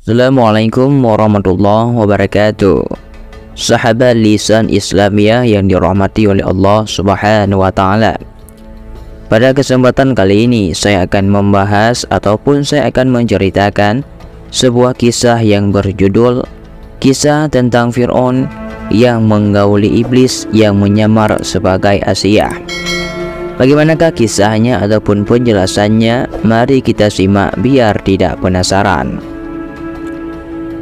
Assalamualaikum warahmatullahi wabarakatuh. Sahabat lisan Islamiyah yang dirahmati oleh Allah Subhanahu wa taala. Pada kesempatan kali ini saya akan membahas ataupun saya akan menceritakan sebuah kisah yang berjudul Kisah tentang Fir'aun yang menggauli iblis yang menyamar sebagai Asiyah. Bagaimanakah kisahnya ataupun penjelasannya? Mari kita simak biar tidak penasaran.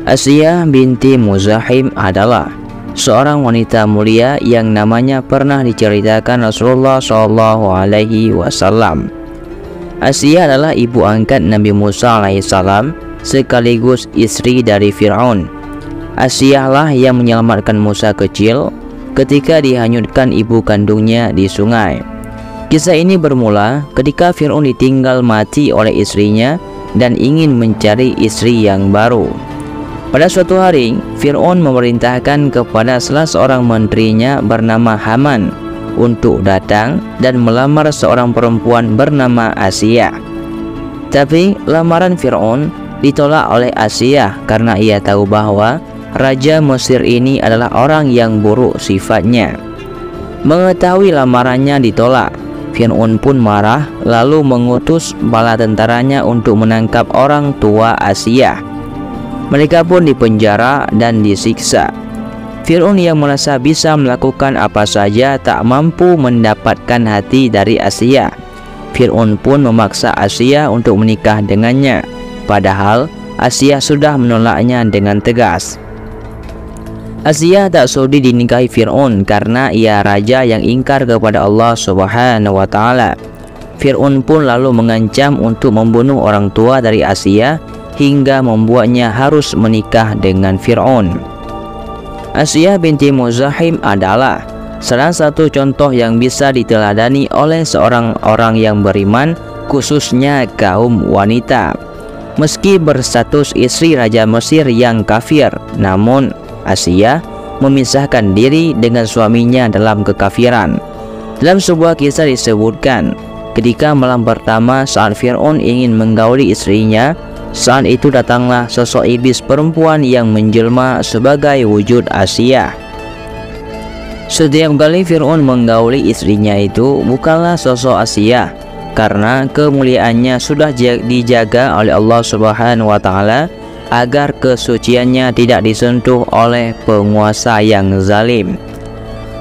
Asiyah binti Muzahim adalah seorang wanita mulia yang namanya pernah diceritakan Rasulullah SAW. Asiyah adalah ibu angkat Nabi Musa alaihissalam sekaligus istri dari Fir'aun. Asiyah lah yang menyelamatkan Musa kecil ketika dihanyutkan ibu kandungnya di sungai. Kisah ini bermula ketika Fir'aun ditinggal mati oleh istrinya dan ingin mencari istri yang baru. Pada suatu hari, Fir'aun memerintahkan kepada salah seorang menterinya bernama Haman untuk datang dan melamar seorang perempuan bernama Asiyah. Tapi lamaran Fir'aun ditolak oleh Asiyah karena ia tahu bahwa Raja Mesir ini adalah orang yang buruk sifatnya. Mengetahui lamarannya ditolak, Fir'aun pun marah lalu mengutus bala tentaranya untuk menangkap orang tua Asiyah. Mereka pun dipenjara dan disiksa. Fir'aun yang merasa bisa melakukan apa saja tak mampu mendapatkan hati dari Asiyah. Fir'aun pun memaksa Asiyah untuk menikah dengannya, padahal Asiyah sudah menolaknya dengan tegas. Asiyah tak sudi dinikahi Fir'aun karena ia raja yang ingkar kepada Allah Subhanahu wa taala. Fir'aun pun lalu mengancam untuk membunuh orang tua dari Asiyah hingga membuatnya harus menikah dengan Fir'aun. Asiyah binti Muzahim adalah salah satu contoh yang bisa diteladani oleh seorang orang yang beriman, khususnya kaum wanita. Meski berstatus istri Raja Mesir yang kafir, namun Asiyah memisahkan diri dengan suaminya dalam kekafiran. Dalam sebuah kisah disebutkan, ketika malam pertama saat Fir'aun ingin menggauli istrinya, saat itu datanglah sosok iblis perempuan yang menjelma sebagai wujud Asiyah. Setiap kali Fir'aun menggauli istrinya itu bukanlah sosok Asiyah, karena kemuliaannya sudah dijaga oleh Allah Subhanahu wa taala agar kesuciannya tidak disentuh oleh penguasa yang zalim.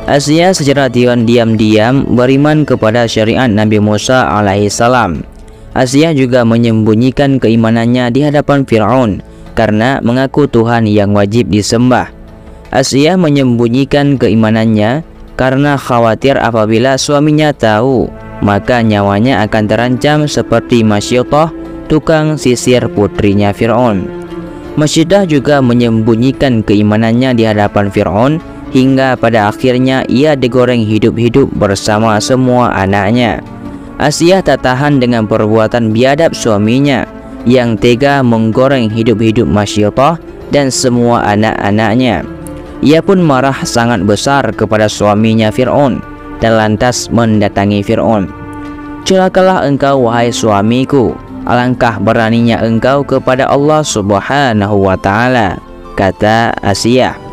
Asiyah secara diam-diam beriman kepada syariat Nabi Musa alaihissalam. Asiyah juga menyembunyikan keimanannya di hadapan Fir'aun karena mengaku Tuhan yang wajib disembah. Asiyah menyembunyikan keimanannya karena khawatir apabila suaminya tahu, maka nyawanya akan terancam seperti Masyidah, tukang sisir putrinya Fir'aun. Masyidah juga menyembunyikan keimanannya di hadapan Fir'aun hingga pada akhirnya ia digoreng hidup-hidup bersama semua anaknya. Asiyah tak tahan dengan perbuatan biadab suaminya yang tega menggoreng hidup-hidup Masyidah dan semua anak-anaknya. Ia pun marah sangat besar kepada suaminya Fir'aun dan lantas mendatangi Fir'aun. "Celakalah engkau wahai suamiku, alangkah beraninya engkau kepada Allah Subhanahu wa taala," kata Asiyah.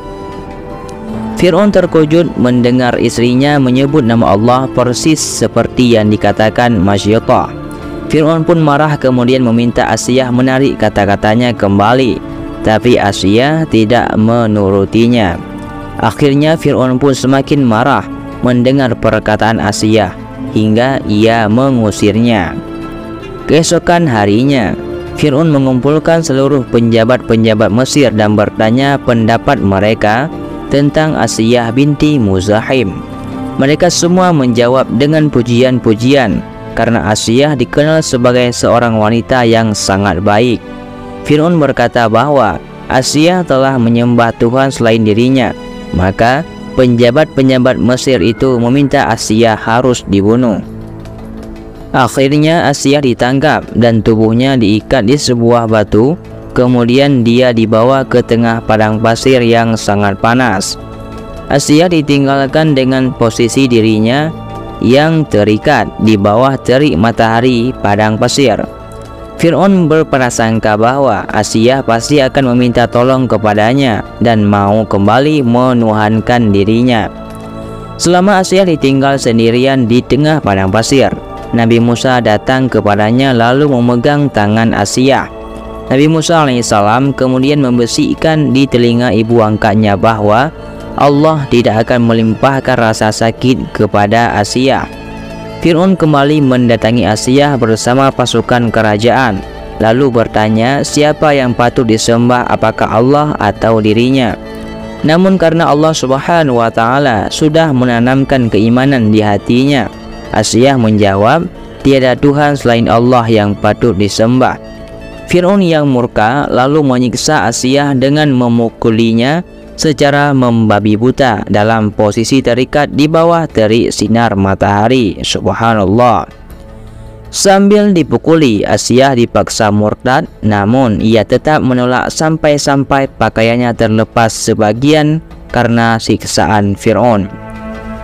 Fir'aun terkejut mendengar istrinya menyebut nama Allah persis seperti yang dikatakan Masyidah. Fir'aun pun marah kemudian meminta Asiyah menarik kata-katanya kembali, tapi Asiyah tidak menurutinya. Akhirnya Fir'aun pun semakin marah mendengar perkataan Asiyah hingga ia mengusirnya. Keesokan harinya, Fir'aun mengumpulkan seluruh penjabat-penjabat Mesir dan bertanya pendapat mereka tentang Asiyah binti Muzahim. Mereka semua menjawab dengan pujian-pujian karena Asiyah dikenal sebagai seorang wanita yang sangat baik. Fir'aun berkata bahwa Asiyah telah menyembah Tuhan selain dirinya, maka penjabat-penjabat Mesir itu meminta Asiyah harus dibunuh. Akhirnya Asiyah ditangkap dan tubuhnya diikat di sebuah batu. Kemudian dia dibawa ke tengah padang pasir yang sangat panas. Asiyah ditinggalkan dengan posisi dirinya yang terikat di bawah terik matahari padang pasir. Fir'aun berprasangka bahwa Asiyah pasti akan meminta tolong kepadanya dan mau kembali menuhankan dirinya. Selama Asiyah ditinggal sendirian di tengah padang pasir, Nabi Musa datang kepadanya lalu memegang tangan Asiyah. Nabi Musa alaihissalam kemudian membisikkan di telinga ibu angkatnya bahwa Allah tidak akan melimpahkan rasa sakit kepada Asiyah. Fir'aun kembali mendatangi Asiyah bersama pasukan kerajaan, lalu bertanya siapa yang patut disembah, apakah Allah atau dirinya. Namun karena Allah Subhanahu wa Ta'ala sudah menanamkan keimanan di hatinya, Asiyah menjawab, tiada Tuhan selain Allah yang patut disembah. Fir'aun yang murka lalu menyiksa Asiyah dengan memukulinya secara membabi buta dalam posisi terikat di bawah terik sinar matahari. Subhanallah. Sambil dipukuli, Asiyah dipaksa murtad, namun ia tetap menolak sampai-sampai pakaiannya terlepas sebagian karena siksaan Fir'aun.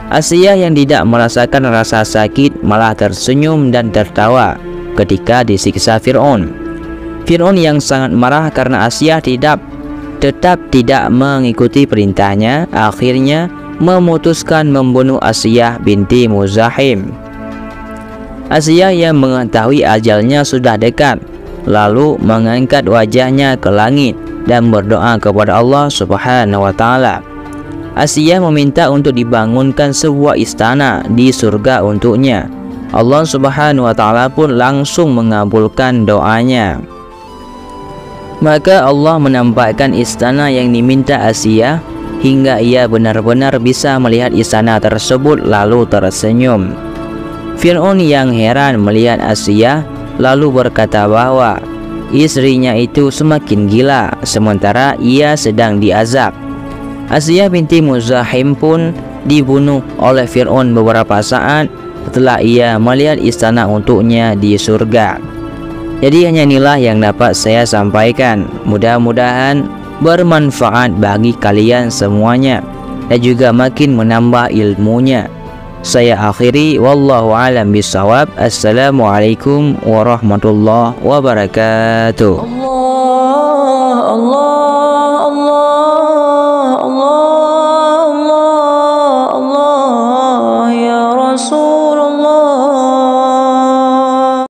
Asiyah yang tidak merasakan rasa sakit malah tersenyum dan tertawa ketika disiksa Fir'aun. Fir'aun yang sangat marah karena Asiyah tetap tidak mengikuti perintahnya, akhirnya memutuskan membunuh Asiyah binti Muzahim. Asiyah yang mengetahui ajalnya sudah dekat, lalu mengangkat wajahnya ke langit dan berdoa kepada Allah Subhanahu wa Ta'ala. Asiyah meminta untuk dibangunkan sebuah istana di surga untuknya. Allah Subhanahu wa Ta'ala pun langsung mengabulkan doanya. Maka Allah menampakkan istana yang diminta Asiyah hingga ia benar-benar bisa melihat istana tersebut lalu tersenyum. Fir'aun yang heran melihat Asiyah lalu berkata bahwa istrinya itu semakin gila sementara ia sedang diazab. Asiyah binti Muzahim pun dibunuh oleh Fir'aun beberapa saat setelah ia melihat istana untuknya di surga. Jadi hanya inilah yang dapat saya sampaikan. Mudah-mudahan bermanfaat bagi kalian semuanya dan juga makin menambah ilmunya. Saya akhiri, wallahu a'lam bishawab. Assalamualaikum warahmatullahi wabarakatuh.